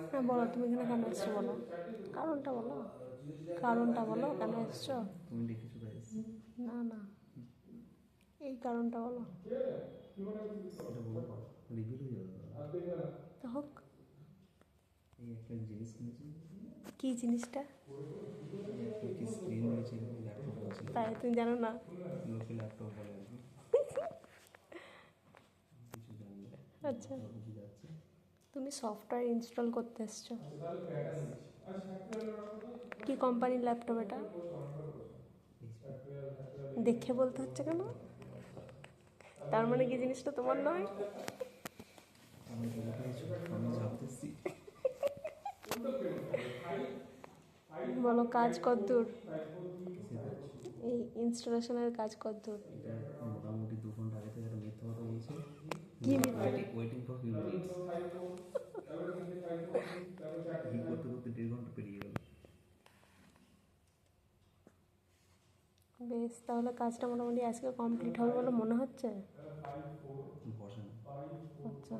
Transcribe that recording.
হ্যাঁ বলো, তুমি এখানে কেন এসছো বলো, কারণটা বলো, কারণটা বলো কেন এসছো। তুমি লিখেছো তাই এসেছি। না না, এই কারণটা বলো। এটা বলবো, রিভিল হয়ে যাবে। তো হোক। এই একটা জিনিস কিনেছি, কী জিনিসটা? এই একটা কি স্ক্রিন রয়েছে, ল্যাপটপ আছে, তাই তুমি জানো না? লোকে ল্যাপটপ বলে আর কি, কিছু জানি না। আচ্ছা, বুঝে যাচ্ছে। তুমি সফটওয়্যার ইনস্টল করতে এসছো। কি কোম্পানির ল্যাপটপ এটা? দেখে বলতে হচ্ছে কেন? তার মানে কি জিনিসটা তোমার নয়? আমি বলে পেয়েছি, আমি ভাবতেছি বলো কাজ কতদূর, কিসের কাজ। এই ইনস্টলেশনের কাজ কতদূর? এটা মোটামুটি 2 ঘন্টা আগে থেকে একটা মিথ্যা কথা বলছে। কি মিথ্যে? ওয়েটিং ফর ফিউ মিনিটস, কি করতে করতে 1.5 ঘন্টা পেরিয়ে গেল। বেশ, তাহলে কাজটা মোটামুটি আজকে কমপ্লিট হবে বলে মনে হচ্ছে। ভরসা নেই। আচ্ছা।